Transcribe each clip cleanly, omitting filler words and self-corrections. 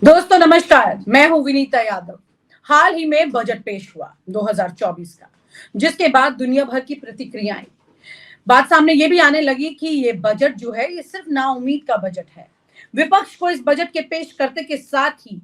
दोस्तों नमस्कार, मैं हूं विनीता यादव। हाल ही में बजट पेश हुआ 2024 का, जिसके बाद दुनिया भर की प्रतिक्रियाएं। बात सामने ये भी आने लगी कि ये बजट जो है ये सिर्फ नाउम्मीद का बजट है। विपक्ष को इस बजट के पेश करते के साथ ही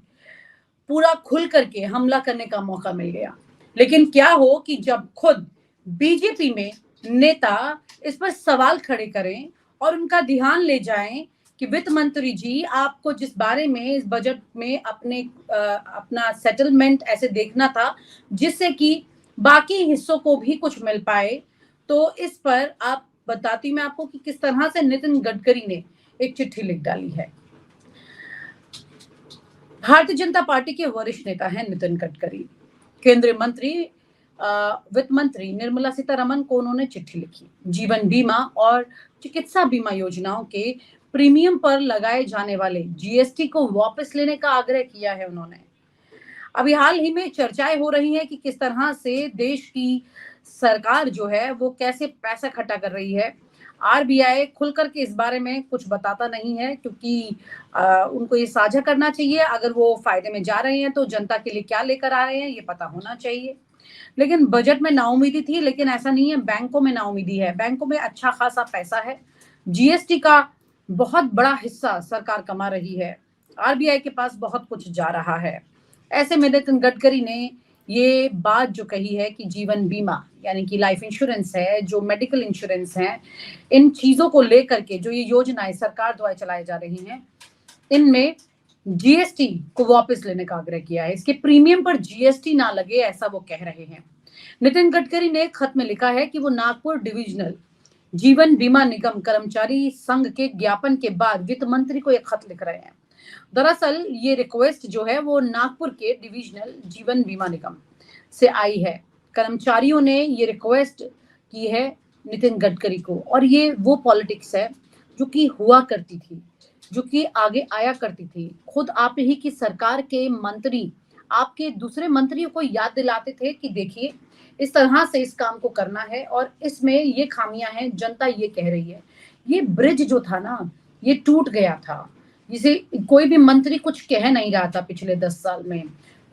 पूरा खुल करके हमला करने का मौका मिल गया। लेकिन क्या हो कि जब खुद बीजेपी में नेता इस पर सवाल खड़े करें और उनका ध्यान ले जाएं कि वित्त मंत्री जी आपको जिस बारे में इस बजट में अपना सेटलमेंट ऐसे देखना था जिससे कि बाकी हिस्सों को भी कुछ मिल पाए, तो इस पर आप बताती मैं आपको कि किस तरह से नितिन गडकरी ने एक चिट्ठी लिख डाली है। भारतीय जनता पार्टी के वरिष्ठ नेता हैं नितिन गडकरी। केंद्रीय मंत्री वित्त मंत्री निर्मला सीतारमन को उन्होंने चिट्ठी लिखी। जीवन बीमा और चिकित्सा बीमा योजनाओं के प्रीमियम पर लगाए जाने वाले जीएसटी को वापस लेने का आग्रह किया है उन्होंने। अभी हाल ही में चर्चाएं हो रही हैं कि किस तरह से देश की सरकार जो है वो कैसे पैसा इकट्ठा कर रही है। आरबीआई खुल करके इस बारे में कुछ बताता नहीं है, क्योंकि उनको ये साझा करना चाहिए। अगर वो फायदे में जा रहे हैं तो जनता के लिए क्या लेकर आ रहे हैं ये पता होना चाहिए। लेकिन बजट में नाउम्मीदी थी, लेकिन ऐसा नहीं है। बैंकों में नाउम्मीदी है, बैंकों में अच्छा खासा पैसा है। जीएसटी का बहुत बड़ा हिस्सा सरकार कमा रही है। आरबीआई के पास बहुत कुछ जा रहा है। ऐसे में नितिन गडकरी ने ये बात जो कही है कि जीवन बीमा यानी कि लाइफ इंश्योरेंस है, जो मेडिकल इंश्योरेंस है, इन चीजों को लेकर के जो ये योजनाएं सरकार द्वारा चलाई जा रही हैं, इनमें जीएसटी को वापस लेने का आग्रह किया है। इसके प्रीमियम पर जीएसटी ना लगे, ऐसा वो कह रहे हैं। नितिन गडकरी ने खत में लिखा है कि वो नागपुर डिविजनल जीवन बीमा निगम कर्मचारी संघ के ज्ञापन के बाद वित्त मंत्री को एक खत लिख रहे हैं। दरअसल ये रिक्वेस्ट जो है वो नागपुर के डिविजनल जीवन बीमा निगम से आई है। कर्मचारियों ने ये रिक्वेस्ट की है नितिन गडकरी को, और ये वो पॉलिटिक्स है जो कि हुआ करती थी, जो कि आगे आया करती थी। खुद आप ही की सरकार के मंत्री आपके दूसरे मंत्रियों को याद दिलाते थे कि देखिए इस तरह से इस काम को करना है और इसमें ये खामियां हैं, जनता ये कह रही है। ये ब्रिज जो था ना, ये टूट गया था, जिसे कोई भी मंत्री कुछ कह नहीं रहा था पिछले 10 साल में,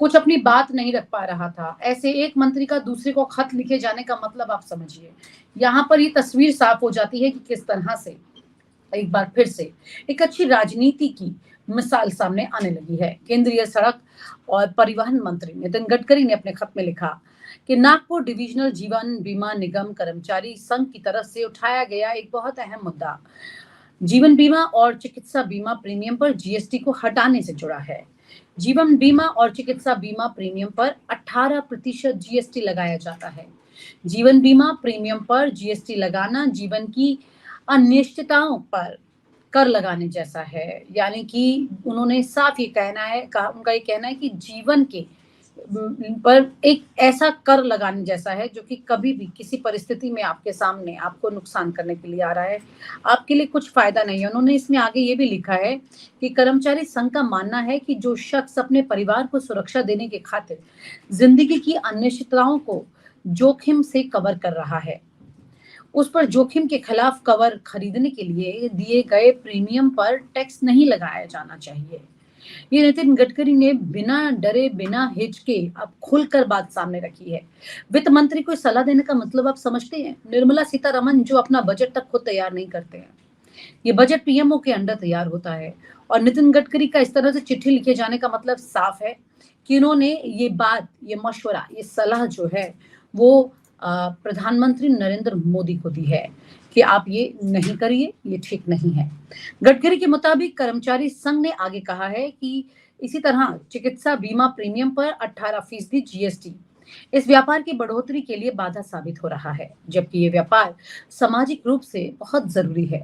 कुछ अपनी बात नहीं रख पा रहा था। ऐसे एक मंत्री का दूसरे को खत लिखे जाने का मतलब आप समझिए। यहाँ पर ये तस्वीर साफ हो जाती है कि किस तरह से एक बार फिर से एक अच्छी राजनीति की मिसाल सामने आने लगी है। केंद्रीय सड़क और परिवहन मंत्री नितिन गडकरी ने अपने खत में लिखा कि नागपुर डिविजनल जीवन बीमा निगम कर्मचारी संघ की तरफ से उठाया गया एक बहुत अहम मुद्दा जीवन बीमा और चिकित्सा बीमा प्रीमियम पर जीएसटी को हटाने से जुड़ा है। जीवन बीमा और चिकित्सा बीमा प्रीमियम पर 18% जीएसटी लगाया जाता है। जीवन बीमा प्रीमियम पर जीएसटी लगाना जीवन की अनिश्चितताओं पर कर लगाने जैसा है। यानी कि उन्होंने साफ ये कहना है, उनका ये कहना है कि जीवन के पर एक ऐसा कर लगाने जैसा है जो कि कभी भी किसी परिस्थिति में आपके सामने आपको नुकसान करने के लिए आ रहा है, आपके लिए कुछ फायदा नहीं है। उन्होंने इसमें आगे ये भी लिखा है कि कर्मचारी संघ का मानना है कि जो शख्स अपने परिवार को सुरक्षा देने के खातिर जिंदगी की अनिश्चितताओं को जोखिम से कवर कर रहा है, उस पर जोखिम के खिलाफ कवर खरीदने के लिए दिए गए प्रीमियम पर टैक्स नहीं लगाया जाना चाहिए। ये नितिन गडकरी ने बिना डरे बिना हिचके अब खुलकर बात सामने रखी है। वित्त मंत्री को सलाह देने का मतलब आप समझते हैं? निर्मला सीतारमन जो अपना बजट तक खुद तैयार नहीं करते हैं, ये बजट पीएमओ के अंडर तैयार होता है। और नितिन गडकरी का इस तरह से चिट्ठी लिखे जाने का मतलब साफ है कि इन्होंने ये बात, ये मशवरा, ये सलाह जो है वो प्रधानमंत्री नरेंद्र मोदी को दी है कि आप ये नहीं करिए, ये ठीक नहीं है। गडकरी के मुताबिक कर्मचारी संघ ने आगे कहा है कि इसी तरह चिकित्सा बीमा प्रीमियम पर 18% जीएसटी इस व्यापार की बढ़ोतरी के लिए बाधा साबित हो रहा है, जबकि ये व्यापार सामाजिक रूप से बहुत जरूरी है।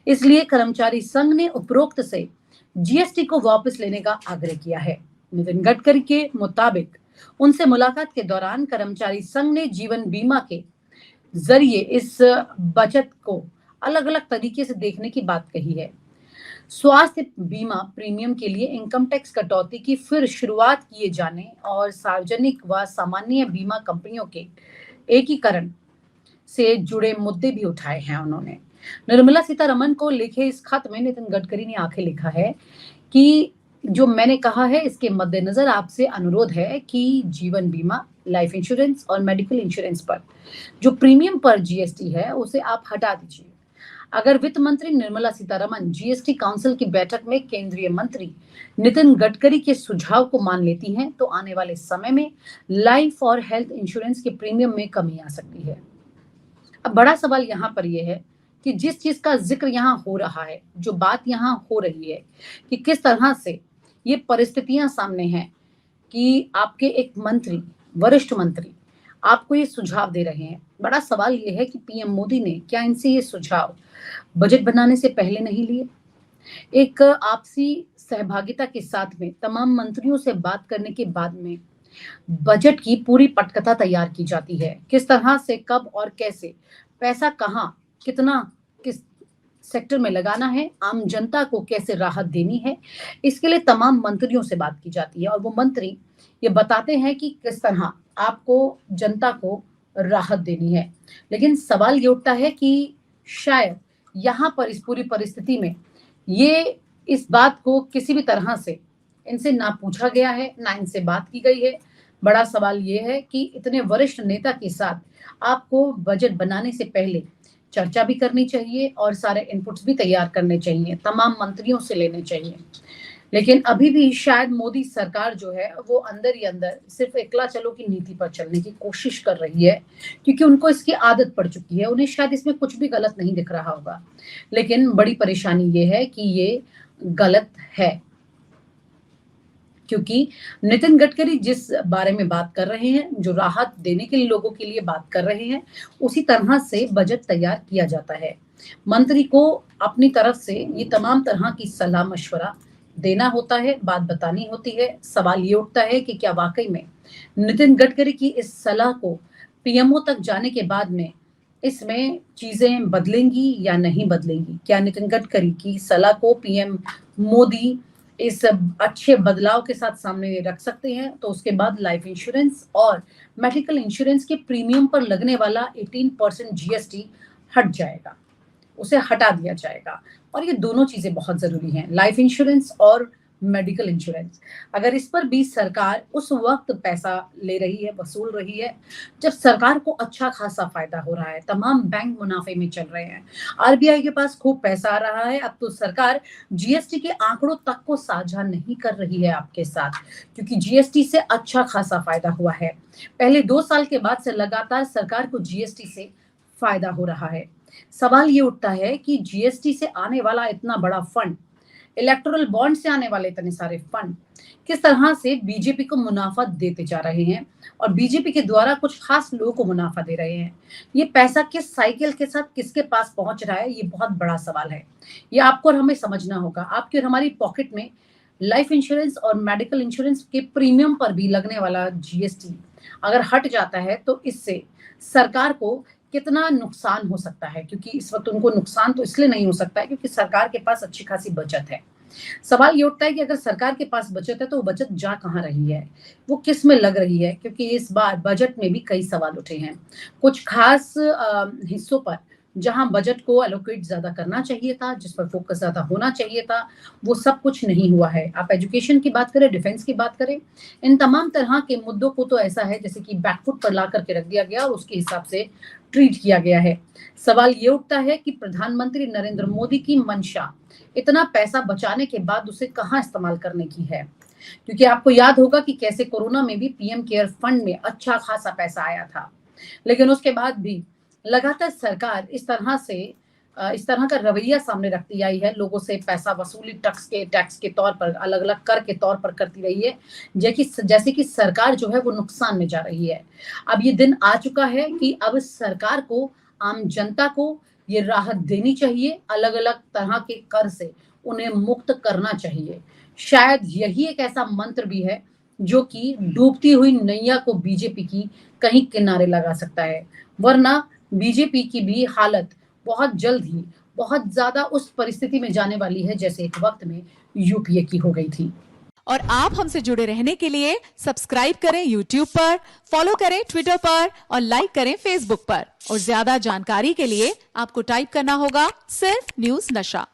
इसलिए कर्मचारी संघ ने उपरोक्त से जीएसटी को वापस लेने का आग्रह किया है। नितिन गडकरी के मुताबिक उनसे मुलाकात के दौरान कर्मचारी संघ ने जीवन बीमा के जरिए इस बचत को अलग अलग तरीके से देखने की बात कही है। स्वास्थ्य बीमा प्रीमियम के लिए इनकम टैक्स कटौती की फिर शुरुआत किए जाने और सार्वजनिक व सामान्य बीमा कंपनियों के एकीकरण से जुड़े मुद्दे भी उठाए हैं उन्होंने। निर्मला सीतारमन को लिखे इस खत में नितिन गडकरी ने आगे लिखा है कि जो मैंने कहा है इसके मद्देनजर आपसे अनुरोध है कि जीवन बीमा, लाइफ इंश्योरेंस और मेडिकल इंश्योरेंस पर जो प्रीमियम पर जीएसटी है उसे आप हटा दीजिए। अगर वित्त मंत्री निर्मला सीतारमन जीएसटी काउंसिल की बैठक में केंद्रीय मंत्री नितिन गडकरी के सुझाव को मान लेती हैं तो आने वाले समय में लाइफ और हेल्थ इंश्योरेंस के प्रीमियम में कमी आ सकती है। अब बड़ा सवाल यहाँ पर यह है कि जिस चीज का जिक्र यहाँ हो रहा है, जो बात यहाँ हो रही है कि किस तरह से ये परिस्थितियां सामने हैं कि आपके एक मंत्री, वरिष्ठ मंत्री आपको ये सुझाव दे रहे हैं। बड़ा सवाल ये है कि पीएम मोदी ने क्या इनसे ये सुझाव बजट बनाने से पहले नहीं लिए? एक आपसी सहभागिता के साथ में तमाम मंत्रियों से बात करने के बाद में बजट की पूरी पटकथा तैयार की जाती है। किस तरह से, कब और कैसे, पैसा कहाँ, कितना, किस सेक्टर में लगाना है, आम जनता को कैसे राहत देनी है, इसके लिए तमाम मंत्रियों से बात की जाती है और वो मंत्री ये बताते हैं कि किस तरह आपको जनता को राहत देनी है। लेकिन सवाल ये उठता है कि शायद यहाँ पर इस पूरी परिस्थिति में ये इस बात को किसी भी तरह से इनसे ना पूछा गया है, ना इनसे बात की गई है। बड़ा सवाल ये है कि इतने वरिष्ठ नेता के साथ आपको बजट बनाने से पहले चर्चा भी करनी चाहिए और सारे इनपुट्स भी तैयार करने चाहिए, तमाम मंत्रियों से लेने चाहिए। लेकिन अभी भी शायद मोदी सरकार जो है वो अंदर ही अंदर सिर्फ एकला चलो की नीति पर चलने की कोशिश कर रही है, क्योंकि उनको इसकी आदत पड़ चुकी है। उन्हें शायद इसमें कुछ भी गलत नहीं दिख रहा होगा, लेकिन बड़ी परेशानी ये है कि ये गलत है, क्योंकि नितिन गडकरी जिस बारे में बात कर रहे हैं, जो राहत देने के लिए लोगों के लिए बात कर रहे हैं, उसी तरह से बजट तैयार किया जाता है। मंत्री को अपनी तरफ से ये तमाम तरह की सलाह मशवरा देना होता है, बात बतानी होती है। सवाल ये उठता है कि क्या वाकई में नितिन गडकरी की इस सलाह को पीएमओ तक जाने के बाद में इसमें चीजें बदलेंगी या नहीं बदलेंगी? क्या नितिन गडकरी की सलाह को पीएम मोदी इस अच्छे बदलाव के साथ सामने रख सकते हैं? तो उसके बाद लाइफ इंश्योरेंस और मेडिकल इंश्योरेंस के प्रीमियम पर लगने वाला 18% जीएसटी हट जाएगा, उसे हटा दिया जाएगा। और ये दोनों चीजें बहुत जरूरी हैं, लाइफ इंश्योरेंस और मेडिकल इंश्योरेंस। अगर इस पर भी सरकार उस वक्त पैसा ले रही है, वसूल रही है, जब सरकार को अच्छा खासा फायदा हो रहा है, तमाम बैंक मुनाफे में चल रहे हैं, आरबीआई के पास खूब पैसा आ रहा है, अब तो सरकार जीएसटी के आंकड़ों तक को साझा नहीं कर रही है आपके साथ, क्योंकि जीएसटी से अच्छा खासा फायदा हुआ है। पहले 2 साल के बाद से लगातार सरकार को जीएसटी से फायदा हो रहा है। सवाल ये उठता है कि जीएसटी से आने वाला इतना बड़ा फंड, इलेक्टोरल बॉन्ड से आने वाले इतने सारे फंड किस तरह से बीजेपी को मुनाफा देते जा रहे हैं और बीजेपी के द्वारा कुछ खास लोगों को मुनाफा दे रहे हैं। ये पैसा किस साइकिल के साथ किसके पास पहुंच रहा है, ये बहुत बड़ा सवाल है। ये आपको और हमें समझना होगा। आपकी और हमारी पॉकेट में लाइफ इंश्योरेंस और मेडिकल इंश्योरेंस के प्रीमियम पर भी लगने वाला जीएसटी अगर हट जाता है तो इससे सरकार को कितना नुकसान हो सकता है, क्योंकि इस वक्त उनको नुकसान तो इसलिए नहीं हो सकता है क्योंकि सरकार के पास अच्छी खासी बचत है। सवाल ये उठता है कि अगर सरकार के पास बचत है तो वो बचत जा कहाँ रही है, वो किस में लग रही है? क्योंकि इस बार बजट में भी कई सवाल उठे हैं। कुछ खास हिस्सों पर जहां बजट को एलोकेट ज्यादा करना चाहिए था, जिस पर फोकस ज्यादा होना चाहिए था, वो सब कुछ नहीं हुआ है। आप एजुकेशन की बात करें, डिफेंस की बात करें, इन तमाम तरह के मुद्दों को तो ऐसा है जैसे कि बैकफुट पर ला करके रख दिया गया और उसके हिसाब से ट्रीट किया गया है। सवाल ये उठता है कि प्रधानमंत्री नरेंद्र मोदी की मंशा इतना पैसा बचाने के बाद उसे कहाँ इस्तेमाल करने की है, क्योंकि आपको याद होगा कि कैसे कोरोना में भी पीएम केयर फंड में अच्छा खासा पैसा आया था, लेकिन उसके बाद भी लगातार सरकार इस तरह का रवैया सामने रखती आई है, लोगों से पैसा वसूली टैक्स के तौर पर, अलग अलग कर के तौर पर करती रही है, जैसे कि सरकार जो है वो नुकसान में जा रही है। अब ये दिन आ चुका है कि अब सरकार को, आम जनता को ये राहत देनी चाहिए, अलग अलग तरह के कर से उन्हें मुक्त करना चाहिए। शायद यही एक ऐसा मंत्र भी है जो कि डूबती हुई नैया को बीजेपी की कहीं किनारे लगा सकता है, वरना बीजेपी की भी हालत बहुत जल्द ही बहुत ज्यादा उस परिस्थिति में जाने वाली है जैसे एक वक्त में यूपीए की हो गई थी। और आप हमसे जुड़े रहने के लिए सब्सक्राइब करें YouTube पर, फॉलो करें Twitter पर और लाइक करें Facebook पर। और ज्यादा जानकारी के लिए आपको टाइप करना होगा सिर्फ न्यूज नशा।